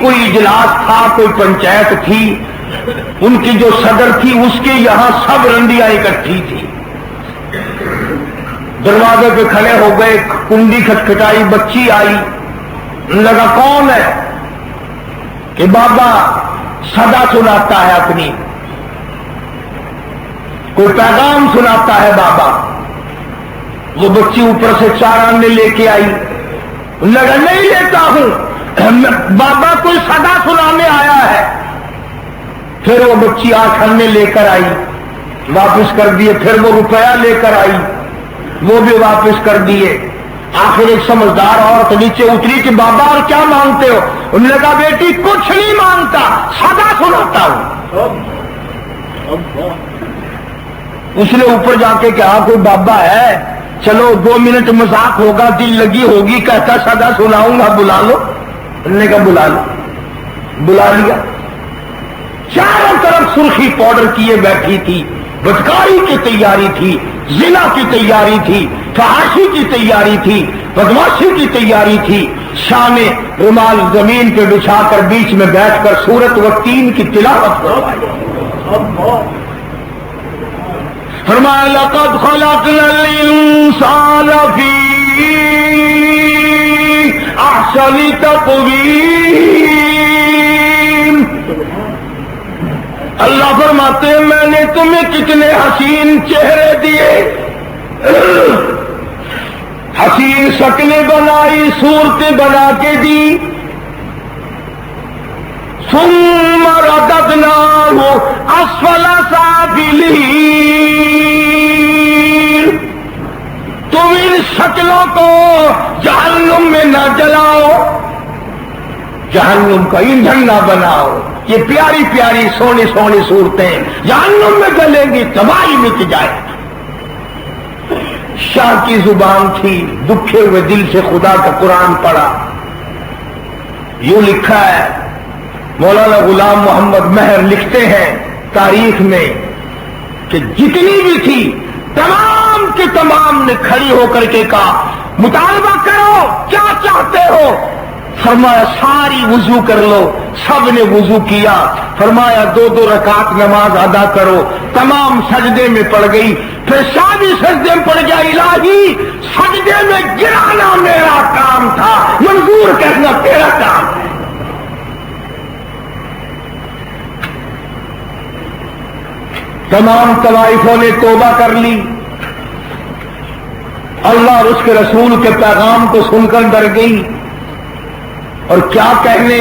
کوئی اجلاس تھا، کوئی پنچایت تھی، ان کی جو صدر تھی اس کے یہاں سب رنڈیاں اکٹھی تھی. دروازے پہ کھڑے ہو گئے، کنڈی کھٹکھٹائی، بچی آئی، لگا کون ہے؟ کہ بابا صدا سناتا ہے، اپنی کوئی پیغام سناتا ہے بابا. وہ بچی اوپر سے 4 آنے لے کے آئی، لگا نہیں لیتا ہوں، بابا کوئی صدا سنانے آیا ہے. پھر وہ بچی 8 آنے لے کر آئی، واپس کر دیے. پھر وہ روپیہ لے کر آئی، وہ بھی واپس کر دیے. آخر ایک سمجھدار عورت نیچے اتری کہ بابا اور کیا مانگتے ہو؟ انہوں نے کہا بیٹی کچھ نہیں مانگتا، صدا سناتا ہوں. اس نے اوپر جا کے کہا کوئی بابا ہے، چلو 2 منٹ مذاق ہوگا، دل لگی ہوگی، کہتا صدا سناؤں گا، بلا لو. انہوں نے کہا بلا لو. بلا لیا. چاروں طرف سرخی پاؤڈر کیے بیٹھی تھی، بدکاری کی تیاری تھی، زنا کی تیاری تھی، فحاشی کی تیاری تھی، بدماشی کی تیاری تھی. شام رومال زمین پہ بچھا کر بیچ میں بیٹھ کر سورۃ والتین کی تلاوت کروائی. فرمایا لقد خلقنا الانسان فی احسن تقویم. اللہ فرماتے ہیں میں نے تمہیں کتنے حسین چہرے دیے، حسین شکلیں بنائی، صورتیں بنا کے دی. ثم رددناہ اسفل سافلین. تم ان شکلوں کو جہنم میں نہ جلاؤ، جہنم کا ایندھن نہ بناؤ. یہ پیاری پیاری سونی سونی صورتیں جہنم میں جلیں گی، تباہی مٹ جائے. شاہ کی زبان تھی، دکھے ہوئے دل سے خدا کا قرآن پڑھا. یوں لکھا ہے، مولانا غلام محمد مہر لکھتے ہیں تاریخ میں کہ جتنی بھی تھی تمام کے تمام نے کھڑی ہو کر کے کہا مطالبہ کرو کیا چاہتے ہو. فرمایا ساری وضو کر لو. سب نے وضو کیا. فرمایا 2 رکعت نماز ادا کرو. تمام سجدے میں پڑ گئی. پھر شاہ بھی سجدے میں پڑ گیا. الہی سجدے میں گرانا میرا کام تھا، منظور کرنا تیرا کام ہے. تمام طوائفوں نے توبہ کر لی. اللہ اور اس کے رسول کے پیغام کو سن کر ڈر گئی. اور کیا کہنے،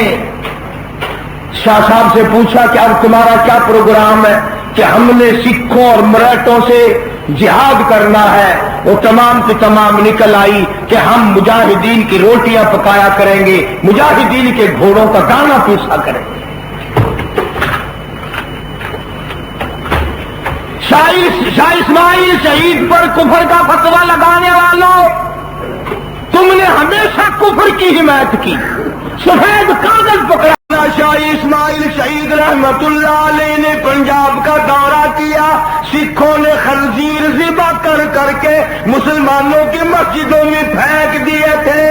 شاہ صاحب سے پوچھا کہ اب تمہارا کیا پروگرام ہے؟ کہ ہم نے سکھوں اور مراٹھوں سے جہاد کرنا ہے. وہ تمام کی تمام نکل آئی کہ ہم مجاہدین کی روٹیاں پکایا کریں گے، مجاہدین کے گھوڑوں کا دانا پیسا کریں گے. شاہ اسماعیل شہید پر کفر کا فتویٰ لگانے والوں، تم نے ہمیشہ کفر کی حمایت کی. سفید کاغذ پکڑا. شاہ اسماعیل شہید رحمت اللہ علیہ نے پنجاب کا دورہ کیا. سکھوں نے خنزیر ذبح کر کر کے مسلمانوں کی مسجدوں میں پھینک دیے تھے.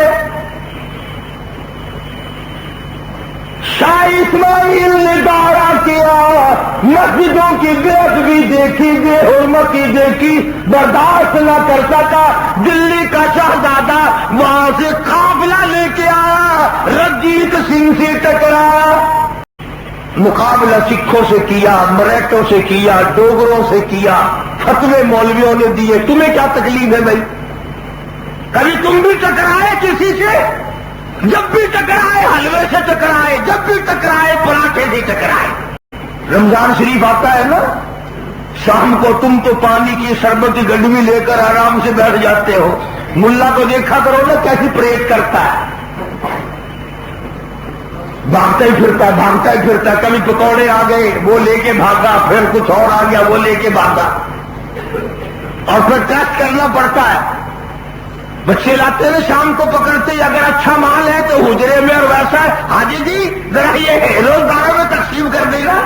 شاہ اسماعیل نے دورہ کیا، مسجدوں کی بےادبی دیکھی، بے حرمتی دیکھی، برداشت نہ کر سکا. دلی کا شہزادہ وہاں سے قافلہ لے کے آیا، رنجیت سنگھ سے ٹکرایا. مقابلہ سکھوں سے کیا، مراٹھوں سے کیا، ڈوگروں سے کیا. فتوے مولویوں نے دیے. تمہیں کیا تکلیف ہے بھائی؟ کبھی تم بھی ٹکرائے کسی سے؟ جب بھی ٹکرائے حلوے سے ٹکرائے، جب بھی ٹکرائے پراٹھے سے ٹکرائے. رمضان شریف آتا ہے نا، شام کو تم تو پانی کی شربت کی گڈوی لے کر آرام سے بیٹھ جاتے ہو. ملا کو دیکھا کرو نا کیسی پریڈ کرتا ہے، بھاگتا ہی پھرتا، بھاگتا ہی پھرتا. کبھی پکوڑے آ گئے وہ لے کے بھاگا، پھر کچھ اور آ گیا وہ لے کے بھاگا، اور پھر ٹیسٹ کرنا پڑتا ہے. بچے لاتے ہیں شام کو پکڑتے، اگر اچھا مال ہے تو حجرے میں، اور ویسا ہے حاجی جی ذرا یہ روزگاروں میں تقسیم کر دے گا.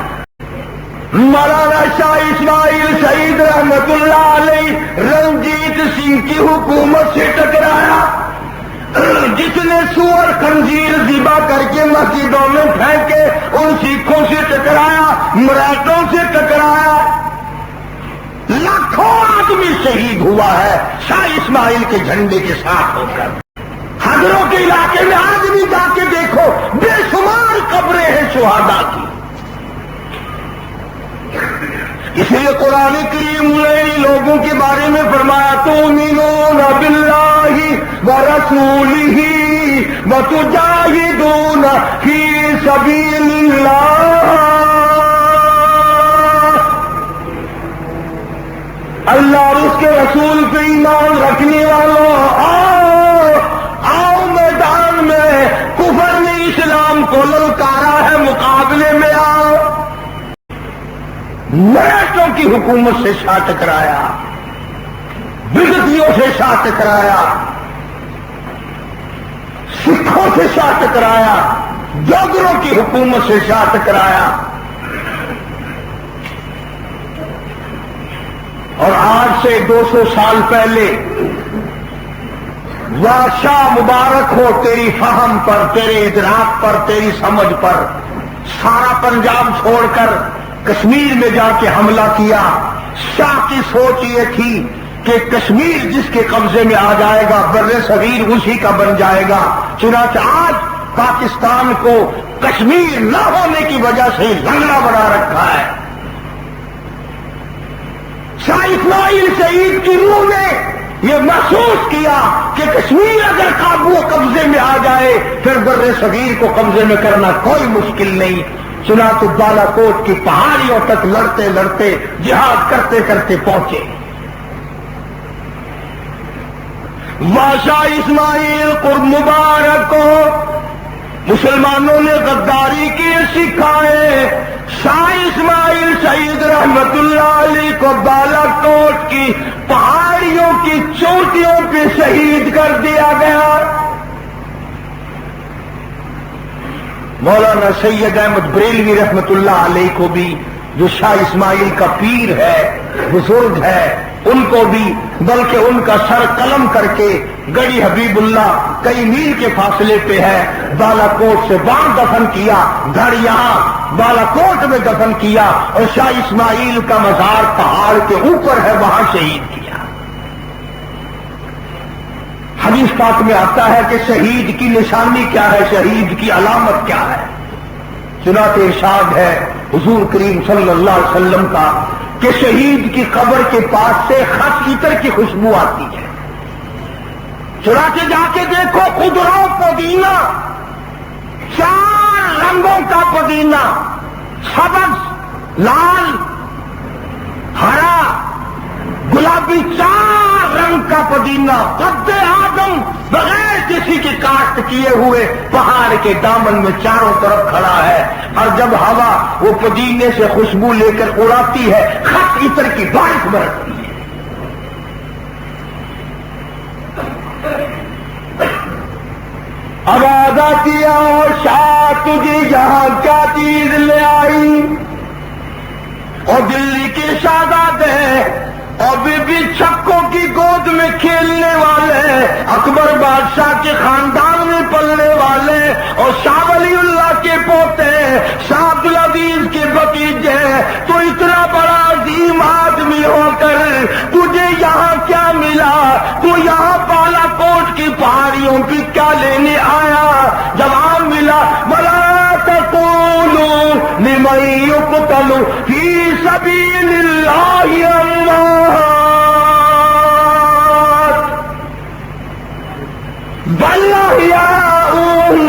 مولانا شاہ اسماعیل شہید رحمت اللہ علیہ رنجیت سنگھ کی حکومت سے ٹکرایا. جس نے سور خنزیر ذبح کر کے مسجدوں میں پھینکے، ان سکھوں سے ٹکرایا، مراٹھوں سے ٹکرایا، لاکھوں آدمی شہید ہوا ہے شاہ اسماعیل کے جھنڈے کے ساتھ ہو کر۔ حضروں کے علاقے میں آج بھی جا کے دیکھو، بے شمار قبریں ہیں شہداء کی۔ اس لیے قرآن کریم نے ان لوگوں کے بارے میں فرمایا تؤمنون باللہ ورسولہ وتجاہدون فی سبیل اللہ۔ اللہ اور اس کے رسول پہ ایمان رکھنے والوں، آؤ میدان میں، کفر نے اسلام کو للکارا ہے، مقابلے میں آؤ۔ مراٹھوں کی حکومت سے شاہ ٹکرایا، بدعتیوں سے شاہ ٹکرایا، سکھوں سے شاہ ٹکرایا، جوگروں کی حکومت سے شاہ ٹکرایا، اور آج سے 200 سال پہلے شاہ مبارک ہو تیری فہم پر، تیرے ادراک پر، تیری سمجھ پر، سارا پنجاب چھوڑ کر کشمیر میں جا کے حملہ کیا۔ شاہ کی سوچ یہ تھی کہ کشمیر جس کے قبضے میں آ جائے گا بر صغیر اسی کا بن جائے گا، چنانچہ آج پاکستان کو کشمیر نہ ہونے کی وجہ سے لنگڑا بنا رکھا ہے۔ شاہ اسماعیل شہید کی روح نے یہ محسوس کیا کہ کشمیر اگر قابو قبضے میں آ جائے پھر بر صغیر کو قبضے میں کرنا کوئی مشکل نہیں۔ چنانچہ بالا کوٹ کی پہاڑیوں تک لڑتے لڑتے جہاد کرتے کرتے پہنچے۔ شاہ اسماعیل قرب مبارک کو مسلمانوں نے غداری کی سکھائے۔ شاہ اسماعیل شہید رحمت اللہ علیہ کو بالا کوٹ کی پہاڑیوں کی چوٹیوں پہ شہید کر دیا گیا۔ مولانا سید احمد بریلوی رحمت اللہ علیہ کو بھی، جو شاہ اسماعیل کا پیر ہے، بزرگ ہے، ان کو بھی، بلکہ ان کا سر قلم کر کے گڑی حبیب اللہ کئی میل کے فاصلے پہ ہے، بالا کوٹ سے وہاں دفن کیا، گھر یہاں بالا کوٹ میں دفن کیا، اور شاہ اسماعیل کا مزار پہاڑ کے اوپر ہے، وہاں شہید کیا۔ حدیث پاک میں آتا ہے کہ شہید کی نشانی کیا ہے، شہید کی علامت کیا ہے۔ چنانچہ ارشاد ہے حضور کریم صلی اللہ علیہ وسلم کا کہ شہید کی قبر کے پاس سے خس عطر کی خوشبو آتی ہے۔ چنانچہ جا کے دیکھو، خضرا پودینہ، 4 رنگوں کا پودینہ، سبز، لال، ہرا، گلابی، 4 رنگ کا پودینہ قد آدم بغیر کسی کی کاشت کیے ہوئے پہاڑ کے دامن میں چاروں طرف کھڑا ہے، اور جب ہوا وہ پودینے سے خوشبو لے کر اڑاتی ہے، خط عطر کی بارش برستی ہے۔ آواز آتی ہے شاہ تجھے یہاں کیا چیز لے آئی، اور دلی کے شہزادے اور بی بی چھکوں کی گود میں کھیلنے والے، اکبر بادشاہ کے خاندان میں پلنے والے، اور شاہ ولی اللہ کے پوتے، شاہ عبدالعزیز کے بھتیجے، تو اتنا بڑا عظیم آدمی ہو کر تجھے یہاں کیا ملا؟ تو یہاں بالا کوٹ کی پہاڑیوں پہ کیا لینے آیا؟ جواب ملا بلا تقولوا لمن يقتل في سبيل الله اموات بل احياء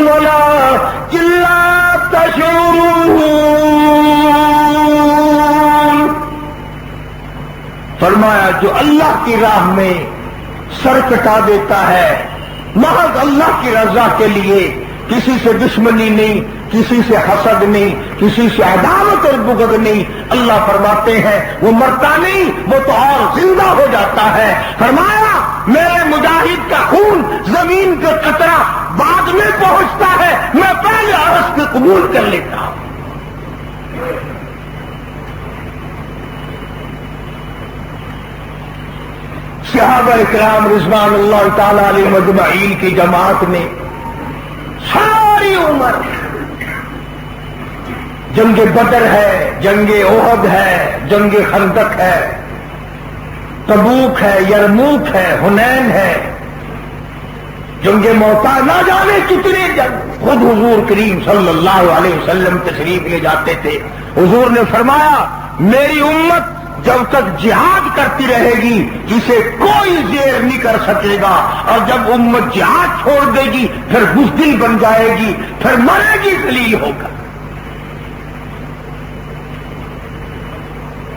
ولكن لا تشعرون۔ فرمایا جو اللہ کی راہ میں سر کٹا دیتا ہے محض اللہ کی رضا کے لیے، کسی سے دشمنی نہیں، کسی سے حسد نہیں، کسی سے عداوت اور بغض نہیں، اللہ فرماتے ہیں وہ مرتا نہیں، وہ تو اور زندہ ہو جاتا ہے۔ فرمایا میرے مجاہد کا خون زمین کا قطرہ بعد میں پہنچتا ہے، میں پہلے عرض کو قبول کر لیتا ہوں۔ صحابہ اکرام رضوان اللہ تعالی علیہ مجمعین کی جماعت نے ساری عمر جنگ بدر ہے، جنگ احد ہے، جنگ خندق ہے، تبوک ہے، یرموک ہے، حنین ہے، جنگ موتا، نہ جانے کتنے جنگ خود حضور کریم صلی اللہ علیہ وسلم تشریف لے جاتے تھے۔ حضور نے فرمایا میری امت جب تک جہاد کرتی رہے گی اسے کوئی زیر نہیں کر سکے گا، اور جب امت جہاد چھوڑ دے گی پھر بزدل بن جائے گی، پھر مرے گی، ذلیل ہوگا۔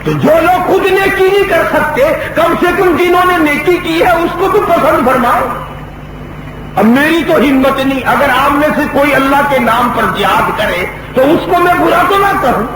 تو جو لوگ خود نیکی نہیں کر سکتے کم سے کم جنہوں نے نیکی کی ہے اس کو تو پسند فرماؤ۔ اب میری تو ہمت نہیں، اگر آپ میں سے کوئی اللہ کے نام پر جہاد کرے تو اس کو میں برا تو نہ کہوں۔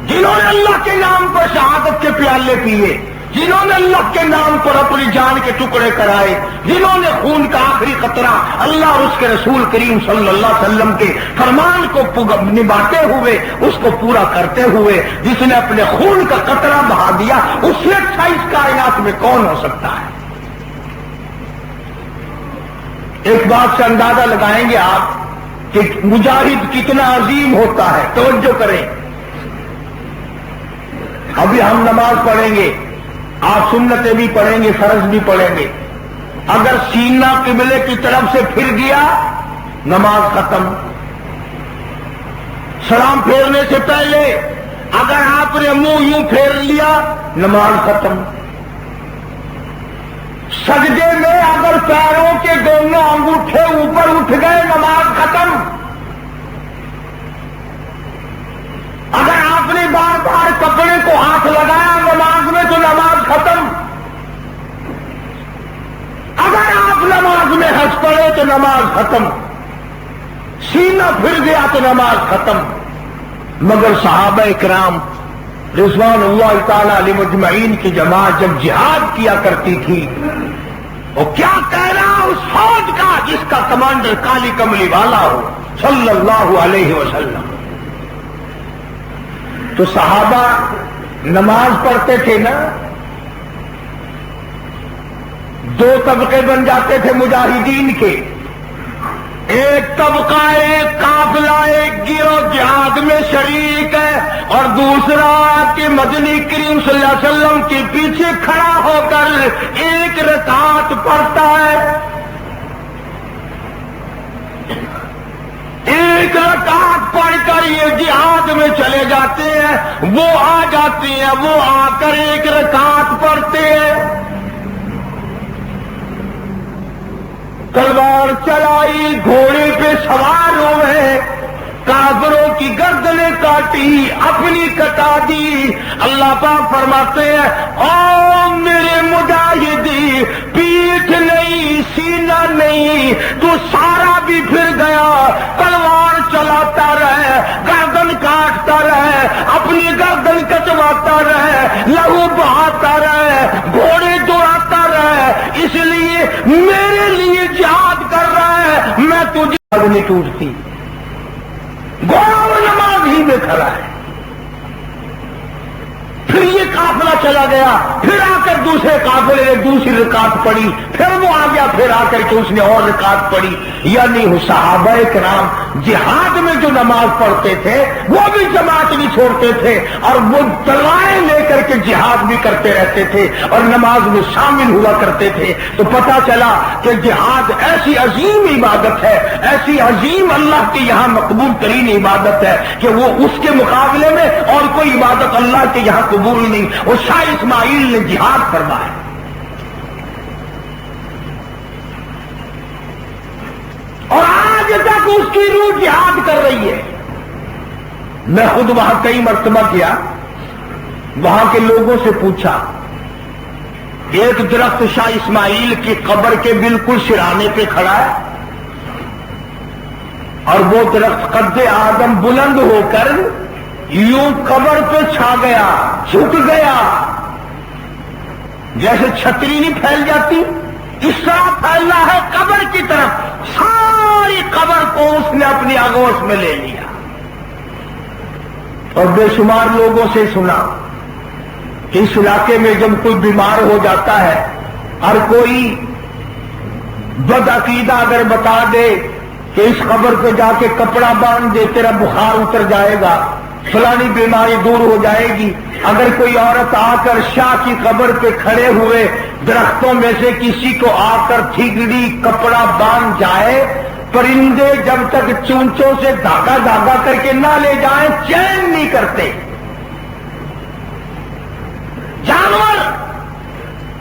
جنہوں نے اللہ کے نام پر شہادت کے پیالے پیے، جنہوں نے اللہ کے نام پر اپنی جان کے ٹکڑے کرائے، جنہوں نے خون کا آخری قطرہ اللہ اور اس کے رسول کریم صلی اللہ علیہ وسلم کے فرمان کو نبھاتے ہوئے اس کو پورا کرتے ہوئے جس نے اپنے خون کا قطرہ بہا دیا، اس سے اچھا اس کائنات میں کون ہو سکتا ہے؟ ایک بات سے اندازہ لگائیں گے آپ کہ مجاہد کتنا عظیم ہوتا ہے۔ توجہ کریں، ابھی ہم نماز پڑھیں گے، آپ سنتیں بھی پڑھیں گے، فرض بھی پڑھیں گے، اگر سینہ قبلے کی طرف سے پھر گیا نماز ختم۔ سلام پھیرنے سے پہلے اگر آپ نے منہ یوں پھیر لیا نماز ختم۔ سجدے میں اگر پیروں کے دونوں انگوٹھے اوپر اٹھ گئے نماز ختم۔ اگر آپ نے بار بار کپڑے کو ہاتھ لگایا نماز میں تو نماز ختم۔ اگر آپ نماز میں ہنس پڑے تو نماز ختم، سینہ پھر گیا تو نماز ختم۔ مگر صحابہ کرام رضوان اللہ تعالی علیہ مجمعین کی جماعت جب جہاد کیا کرتی تھی، وہ کیا کہنا اس فوج کا جس کا کمانڈر کالی کملی والا ہو صلی اللہ علیہ وسلم۔ تو صحابہ نماز پڑھتے تھے نا، دو طبقے بن جاتے تھے مجاہدین کے، ایک طبقہ ایک قافلہ ایک گروہ جہاد میں شریک ہے، اور دوسرا کہ مدنی کریم صلی اللہ علیہ وسلم کے پیچھے کھڑا ہو کر ایک رکعت پڑھتا ہے۔ ایک رکعت پڑھ کر یہ جہاد میں چلے جاتے ہیں، وہ آ جاتے ہیں، وہ آ کر ایک رکعت پڑھتے ہیں۔ تلوار چلائی، گھوڑے پہ سوار ہوئے، کافروں کی گردنیں کاٹی، اپنی کٹا دی۔ اللہ پاک فرماتے ہیں او میرے مجاہدی، پیٹھ نہیں، سینہ نہیں، تو سارا بھی پھر گیا، تلوار چلاتا رہے، گردن کاٹتا رہے، اپنی گردن کٹواتا رہے، لہو بہاتا رہے، گھوڑے دوڑاتا رہے، اس لیے میرے لیے جہاد کر رہا ہے، میں تجھے نہیں ٹوٹتی۔ گھوڑا وہ نماز ہی میں کھڑا ہے۔ پھر یہ قافلہ چلا گیا، پھر آ کر دوسرے قافلے نے دوسری رکعت پڑھی، پھر وہ آ گیا، پھر آ کر کے اس نے اور رکعت پڑھی۔ یعنی صحابہ کرام جہاد میں جو نماز پڑھتے تھے وہ بھی جماعت نہیں چھوڑتے تھے، اور وہ تلواریں لے کر کے جہاد بھی کرتے رہتے تھے اور نماز میں شامل ہوا کرتے تھے۔ تو پتا چلا کہ جہاد ایسی عظیم عبادت ہے، ایسی عظیم اللہ کے یہاں مقبول ترین عبادت ہے کہ وہ اس کے مقابلے میں اور کوئی عبادت اللہ کے یہاں قبول نہیں۔ وہ شاہ اسماعیل نے جہاد فرمایا، اور آج تک اس کی روح جہاد کر رہی ہے۔ میں خود وہاں کئی مرتبہ گیا، وہاں کے لوگوں سے پوچھا، ایک درخت شاہ اسماعیل کی قبر کے بالکل سرانے پہ کھڑا ہے، اور وہ درخت قد آدم بلند ہو کر یوں قبر پہ چھا گیا، جھک گیا، جیسے چھتری نہیں پھیل جاتی اس طرح پھیلنا ہے قبر کی طرف۔ ساری قبر کو اس نے اپنی آغوش میں لے لیا، اور بے شمار لوگوں سے سنا کہ اس علاقے میں جب کوئی بیمار ہو جاتا ہے اور کوئی بدعقیدہ اگر بتا دے کہ اس قبر پہ جا کے کپڑا باندھ دے تیرا بخار اتر جائے گا، فلانی بیماری دور ہو جائے گی، اگر کوئی عورت آ کر شاہ کی قبر پہ کھڑے ہوئے درختوں میں سے کسی کو آ کر ٹھیکڑی کپڑا باندھ جائے، پرندے جب تک چونچوں سے دھاگا دھاگا کر کے نہ لے جائیں چین نہیں کرتے، جانور